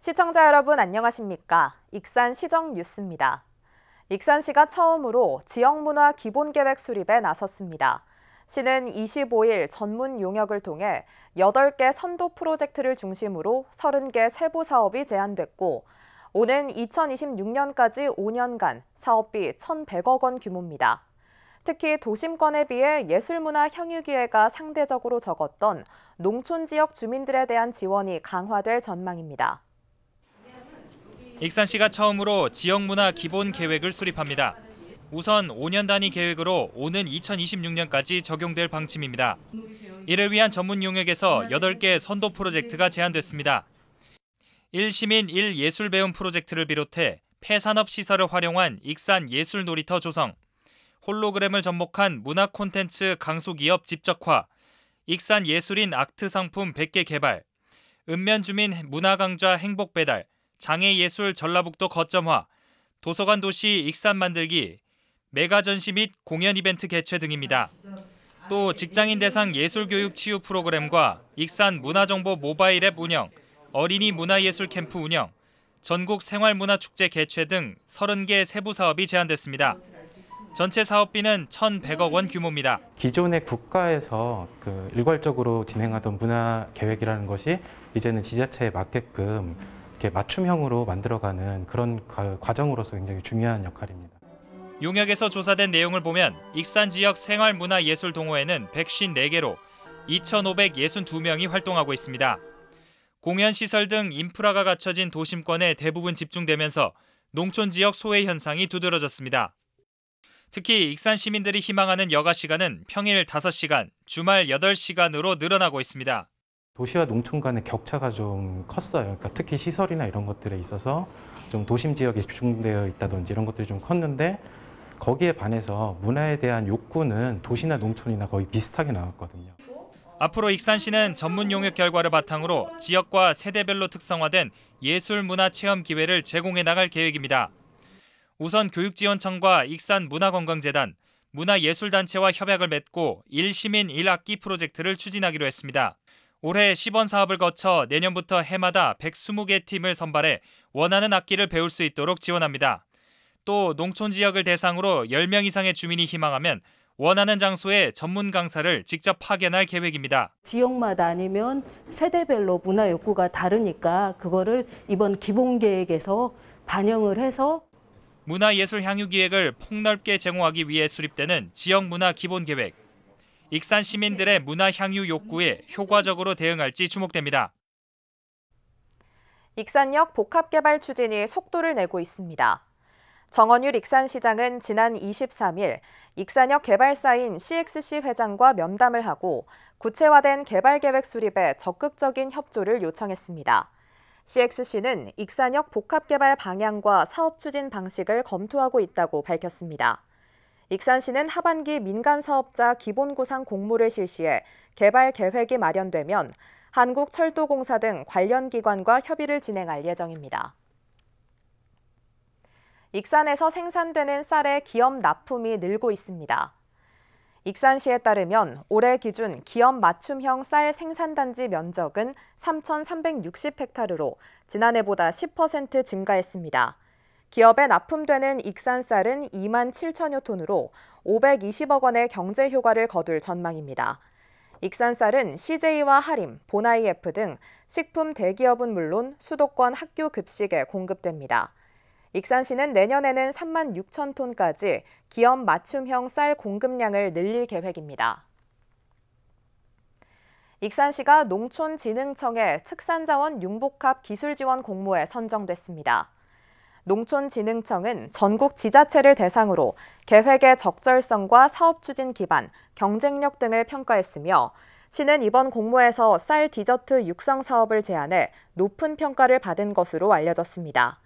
시청자 여러분 안녕하십니까? 익산 시정 뉴스입니다. 익산시가 처음으로 지역문화 기본계획 수립에 나섰습니다. 시는 25일 전문 용역을 통해 8개 선도 프로젝트를 중심으로 30개 세부 사업이 제안됐고 오는 2026년까지 5년간 사업비 1,100억 원 규모입니다. 특히 도심권에 비해 예술문화 향유 기회가 상대적으로 적었던 농촌 지역 주민들에 대한 지원이 강화될 전망입니다. 익산시가 처음으로 지역문화 기본 계획을 수립합니다. 우선 5년 단위 계획으로 오는 2026년까지 적용될 방침입니다. 이를 위한 전문 용역에서 8개 선도 프로젝트가 제안됐습니다. 1시민 1예술배움 프로젝트를 비롯해 폐산업 시설을 활용한 익산 예술놀이터 조성, 홀로그램을 접목한 문화 콘텐츠 강소기업 집적화, 익산 예술인 아트 상품 100개 개발, 읍면주민 문화강좌 행복배달, 장애예술 전라북도 거점화, 도서관 도시 익산 만들기, 메가 전시 및 공연 이벤트 개최 등입니다. 또 직장인 대상 예술교육 치유 프로그램과 익산 문화정보 모바일 앱 운영, 어린이 문화예술 캠프 운영, 전국 생활문화축제 개최 등 30개 세부 사업이 제안됐습니다. 전체 사업비는 1,100억 원 규모입니다. 기존의 국가에서 일괄적으로 진행하던 문화 계획이라는 것이 이제는 지자체에 맞게끔 이렇게 맞춤형으로 만들어가는 그런 과정으로서 굉장히 중요한 역할입니다. 용역에서 조사된 내용을 보면 익산 지역 생활문화예술동호회는 154개로 2,562명이 활동하고 있습니다. 공연시설 등 인프라가 갖춰진 도심권에 대부분 집중되면서 농촌 지역 소외 현상이 두드러졌습니다. 특히 익산 시민들이 희망하는 여가 시간은 평일 5시간, 주말 8시간으로 늘어나고 있습니다. 도시와 농촌 간의 격차가 좀 컸어요. 그러니까 특히 시설이나 이런 것들에 있어서 좀 도심 지역에 집중되어 있다든지 이런 것들이 좀 컸는데 거기에 반해서 문화에 대한 욕구는 도시나 농촌이나 거의 비슷하게 나왔거든요. 앞으로 익산시는 전문 용역 결과를 바탕으로 지역과 세대별로 특성화된 예술문화 체험 기회를 제공해 나갈 계획입니다. 우선 교육지원청과 익산문화관광재단, 문화예술단체와 협약을 맺고 1시민 1악기 프로젝트를 추진하기로 했습니다. 올해 시범 사업을 거쳐 내년부터 해마다 120개 팀을 선발해 원하는 악기를 배울 수 있도록 지원합니다. 또 농촌 지역을 대상으로 10명 이상의 주민이 희망하면 원하는 장소에 전문 강사를 직접 파견할 계획입니다. 지역마다 아니면 세대별로 문화 욕구가 다르니까 그거를 이번 기본 계획에서 반영을 해서 문화예술 향유 기획을 폭넓게 제공하기 위해 수립되는 지역문화 기본 계획. 익산 시민들의 문화 향유 욕구에 효과적으로 대응할지 주목됩니다. 익산역 복합개발 추진이 속도를 내고 있습니다. 정원율 익산시장은 지난 23일 익산역 개발사인 CXC 회장과 면담을 하고 구체화된 개발계획 수립에 적극적인 협조를 요청했습니다. CXC는 익산역 복합개발 방향과 사업 추진 방식을 검토하고 있다고 밝혔습니다. 익산시는 하반기 민간사업자 기본구상 공모를 실시해 개발 계획이 마련되면 한국철도공사 등 관련 기관과 협의를 진행할 예정입니다. 익산에서 생산되는 쌀의 기업 납품이 늘고 있습니다. 익산시에 따르면 올해 기준 기업 맞춤형 쌀 생산단지 면적은 3,360헥타르로 지난해보다 10% 증가했습니다. 기업에 납품되는 익산 쌀은 2만 7천여 톤으로 520억 원의 경제 효과를 거둘 전망입니다. 익산 쌀은 CJ와 하림, 보나이F 등 식품 대기업은 물론 수도권 학교 급식에 공급됩니다. 익산시는 내년에는 3만 6천 톤까지 기업 맞춤형 쌀 공급량을 늘릴 계획입니다. 익산시가 농촌진흥청의 특산자원 융복합 기술지원 공모에 선정됐습니다. 농촌진흥청은 전국 지자체를 대상으로 계획의 적절성과 사업 추진 기반, 경쟁력 등을 평가했으며 시는 이번 공모에서 쌀 디저트 육성 사업을 제안해 높은 평가를 받은 것으로 알려졌습니다.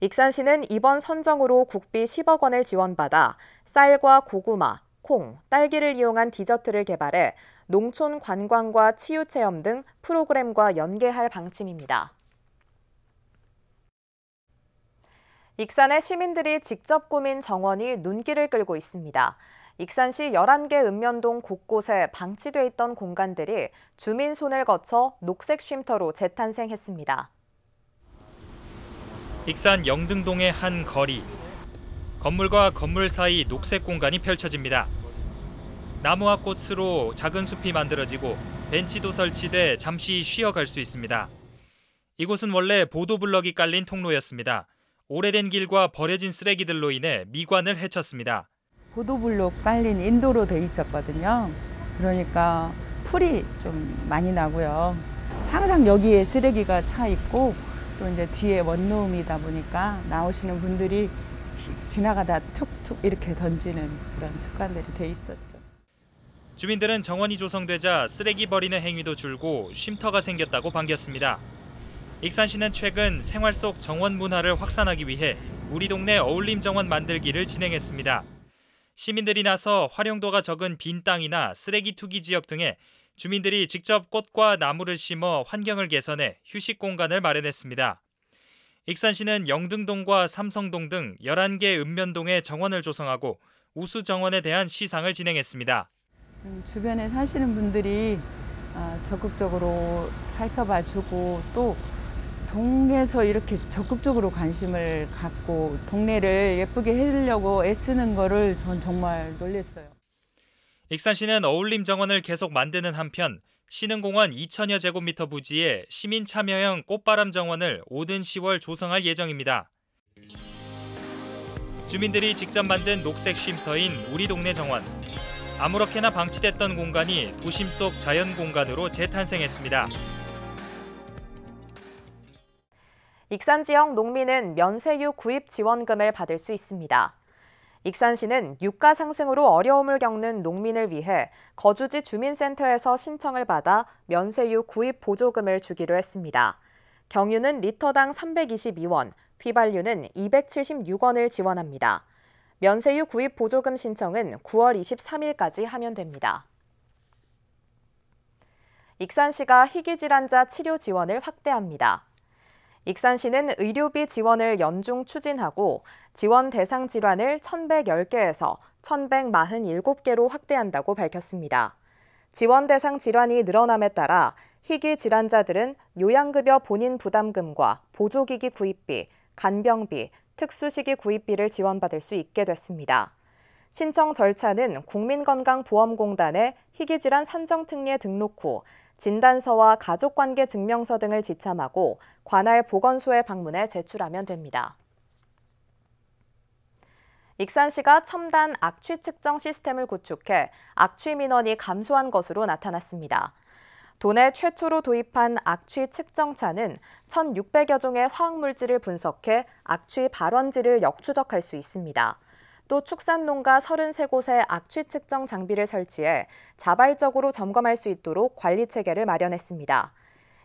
익산시는 이번 선정으로 국비 10억 원을 지원받아 쌀과 고구마, 콩, 딸기를 이용한 디저트를 개발해 농촌 관광과 치유체험 등 프로그램과 연계할 방침입니다. 익산의 시민들이 직접 꾸민 정원이 눈길을 끌고 있습니다. 익산시 11개 읍면동 곳곳에 방치돼 있던 공간들이 주민 손을 거쳐 녹색 쉼터로 재탄생했습니다. 익산 영등동의 한 거리. 건물과 건물 사이 녹색 공간이 펼쳐집니다. 나무와 꽃으로 작은 숲이 만들어지고 벤치도 설치돼 잠시 쉬어갈 수 있습니다. 이곳은 원래 보도블럭이 깔린 통로였습니다. 오래된 길과 버려진 쓰레기들로 인해 미관을 해쳤습니다. 보도블록 깔린 인도로 돼 있었거든요. 그러니까 풀이 좀 많이 나고요. 항상 여기에 쓰레기가 차 있고 또 이제 뒤에 원룸이다 보니까 나오시는 분들이 지나가다 툭툭 이렇게 던지는 그런 습관들이 돼 있었죠. 주민들은 정원이 조성되자 쓰레기 버리는 행위도 줄고 쉼터가 생겼다고 반겼습니다. 익산시는 최근 생활 속 정원 문화를 확산하기 위해 우리 동네 어울림 정원 만들기를 진행했습니다. 시민들이 나서 활용도가 적은 빈 땅이나 쓰레기 투기 지역 등에 주민들이 직접 꽃과 나무를 심어 환경을 개선해 휴식 공간을 마련했습니다. 익산시는 영등동과 삼성동 등 11개 읍면동에 정원을 조성하고 우수 정원에 대한 시상을 진행했습니다. 주변에 사시는 분들이 적극적으로 살펴봐주고 또 동에서 이렇게 적극적으로 관심을 갖고 동네를 예쁘게 해주려고 애쓰는 거를 전 정말 놀랐어요. 익산시는 어울림 정원을 계속 만드는 한편 시능공원 2,000여 제곱미터 부지에 시민 참여형 꽃바람 정원을 오는 10월 조성할 예정입니다. 주민들이 직접 만든 녹색 쉼터인 우리 동네 정원. 아무렇게나 방치됐던 공간이 도심 속 자연 공간으로 재탄생했습니다. 익산 지역 농민은 면세유 구입 지원금을 받을 수 있습니다. 익산시는 유가 상승으로 어려움을 겪는 농민을 위해 거주지 주민센터에서 신청을 받아 면세유 구입 보조금을 주기로 했습니다. 경유는 리터당 322원, 휘발유는 276원을 지원합니다. 면세유 구입 보조금 신청은 9월 23일까지 하면 됩니다. 익산시가 희귀질환자 치료 지원을 확대합니다. 익산시는 의료비 지원을 연중 추진하고 지원 대상 질환을 1,110개에서 1,147개로 확대한다고 밝혔습니다. 지원 대상 질환이 늘어남에 따라 희귀 질환자들은 요양급여 본인 부담금과 보조기기 구입비, 간병비, 특수시기 구입비를 지원받을 수 있게 됐습니다. 신청 절차는 국민건강보험공단에 희귀질환 산정특례 등록 후 진단서와 가족관계 증명서 등을 지참하고 관할 보건소에 방문해 제출하면 됩니다. 익산시가 첨단 악취 측정 시스템을 구축해 악취 민원이 감소한 것으로 나타났습니다. 도내 최초로 도입한 악취 측정차는 1,600여 종의 화학물질을 분석해 악취 발원지를 역추적할 수 있습니다. 또 축산농가 33곳에 악취 측정 장비를 설치해 자발적으로 점검할 수 있도록 관리 체계를 마련했습니다.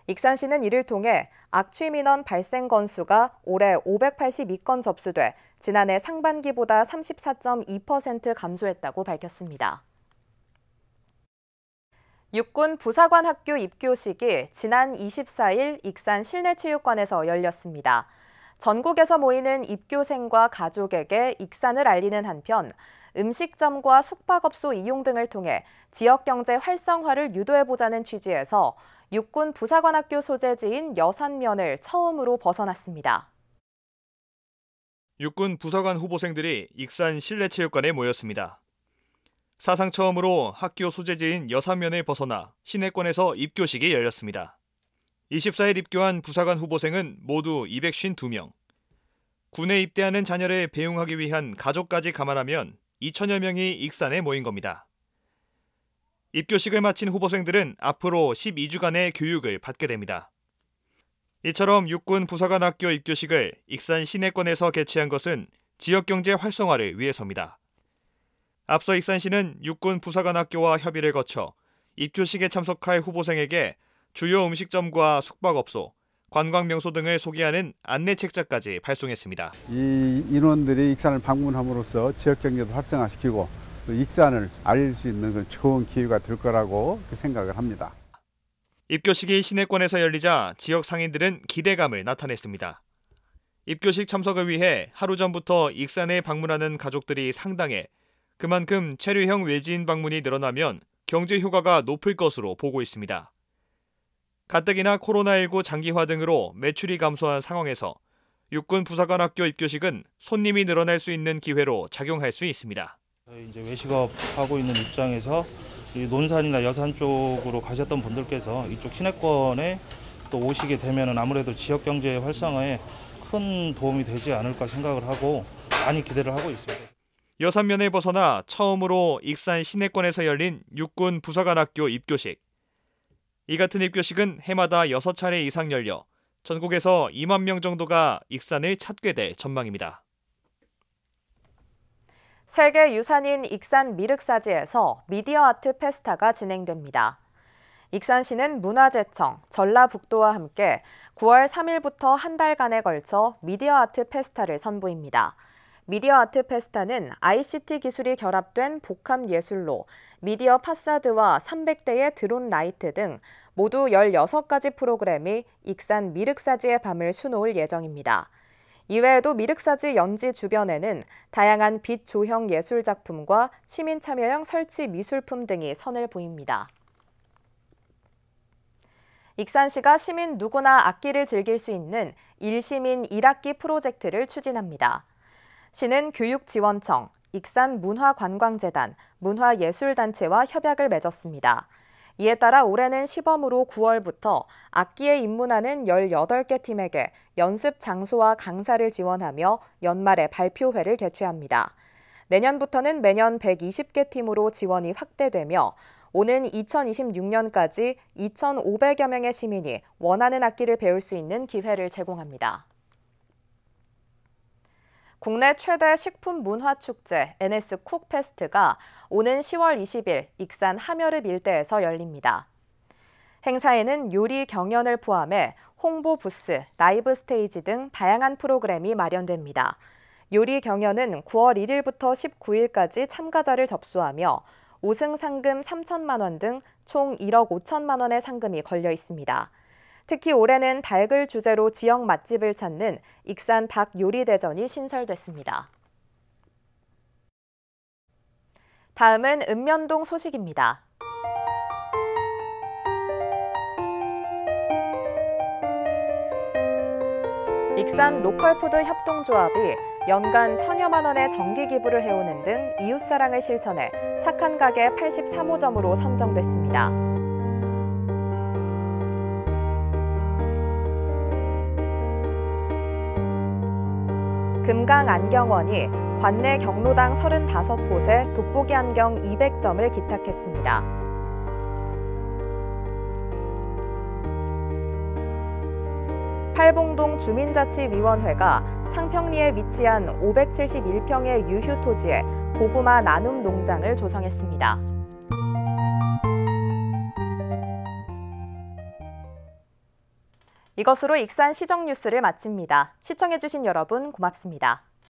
익산시는 이를 통해 악취 민원 발생 건수가 올해 582건 접수돼 지난해 상반기보다 34.2% 감소했다고 밝혔습니다. 육군 부사관학교 입교식이 지난 24일 익산 실내체육관에서 열렸습니다. 전국에서 모이는 입교생과 가족에게 익산을 알리는 한편 음식점과 숙박업소 이용 등을 통해 지역경제 활성화를 유도해보자는 취지에서 육군 부사관학교 소재지인 여산면을 처음으로 벗어났습니다. 육군 부사관 후보생들이 익산 실내체육관에 모였습니다. 사상 처음으로 학교 소재지인 여산면을 벗어나 시내권에서 입교식이 열렸습니다. 24일 입교한 부사관 후보생은 모두 252명. 군에 입대하는 자녀를 배웅하기 위한 가족까지 감안하면 2천여 명이 익산에 모인 겁니다. 입교식을 마친 후보생들은 앞으로 12주간의 교육을 받게 됩니다. 이처럼 육군 부사관학교 입교식을 익산 시내권에서 개최한 것은 지역경제 활성화를 위해서입니다. 앞서 익산시는 육군 부사관학교와 협의를 거쳐 입교식에 참석할 후보생에게 주요 음식점과 숙박업소, 관광명소 등을 소개하는 안내책자까지 발송했습니다. 이 인원들이 익산을 방문함으로써 지역경제도 활성화시키고 또 익산을 알릴 수 있는 그런 좋은 기회가 될 거라고 생각을 합니다. 입교식이 시내권에서 열리자 지역 상인들은 기대감을 나타냈습니다. 입교식 참석을 위해 하루 전부터 익산에 방문하는 가족들이 상당해 그만큼 체류형 외지인 방문이 늘어나면 경제 효과가 높을 것으로 보고 있습니다. 가뜩이나 코로나19 장기화 등으로 매출이 감소한 상황에서 육군 부사관학교 입교식은 손님이 늘어날 수 있는 기회로 작용할 수 있습니다. 이제 외식업 하고 있는 입장에서 이 논산이나 여산 쪽으로 가셨던 분들께서 이쪽 시내권에 또 오시게 되면은 아무래도 지역 경제 활성화에 큰 도움이 되지 않을까 생각을 하고 많이 기대를 하고 있습니다. 여산면을 벗어나 처음으로 익산 시내권에서 열린 육군 부사관학교 입교식. 이 같은 입교식은 해마다 6차례 이상 열려 전국에서 2만 명 정도가 익산을 찾게 될 전망입니다. 세계 유산인 익산 미륵사지에서 미디어 아트 페스타가 진행됩니다. 익산시는 문화재청, 전라북도와 함께 9월 3일부터 한 달간에 걸쳐 미디어 아트 페스타를 선보입니다. 미디어 아트 페스타는 ICT 기술이 결합된 복합 예술로 미디어 파사드와 300대의 드론 라이트 등 모두 16가지 프로그램이 익산 미륵사지의 밤을 수놓을 예정입니다. 이외에도 미륵사지 연지 주변에는 다양한 빛 조형 예술 작품과 시민 참여형 설치 미술품 등이 선을 보입니다. 익산시가 시민 누구나 악기를 즐길 수 있는 일시민 1학기 프로젝트를 추진합니다. 시는 교육지원청, 익산문화관광재단, 문화예술단체와 협약을 맺었습니다. 이에 따라 올해는 시범으로 9월부터 악기에 입문하는 18개 팀에게 연습 장소와 강사를 지원하며 연말에 발표회를 개최합니다. 내년부터는 매년 120개 팀으로 지원이 확대되며 오는 2026년까지 2,500여 명의 시민이 원하는 악기를 배울 수 있는 기회를 제공합니다. 국내 최대 식품 문화 축제 NS 쿡페스트가 오는 10월 20일 익산 함여릅 일대에서 열립니다. 행사에는 요리 경연을 포함해 홍보 부스, 라이브 스테이지 등 다양한 프로그램이 마련됩니다. 요리 경연은 9월 1일부터 19일까지 참가자를 접수하며 우승 상금 3천만 원 등 총 1억 5천만 원의 상금이 걸려 있습니다. 특히 올해는 닭을 주제로 지역 맛집을 찾는 익산 닭 요리 대전이 신설됐습니다. 다음은 읍면동 소식입니다. 익산 로컬푸드 협동조합이 연간 1,000여만 원의 정기 기부를 해오는 등 이웃사랑을 실천해 착한 가게 83호점으로 선정됐습니다. 금강안경원이 관내 경로당 35곳에 돋보기 안경 200점을 기탁했습니다. 팔봉동 주민자치위원회가 창평리에 위치한 571평의 유휴 토지에 고구마 나눔 농장을 조성했습니다. 이것으로 익산 시정 뉴스를 마칩니다. 시청해주신 여러분 고맙습니다.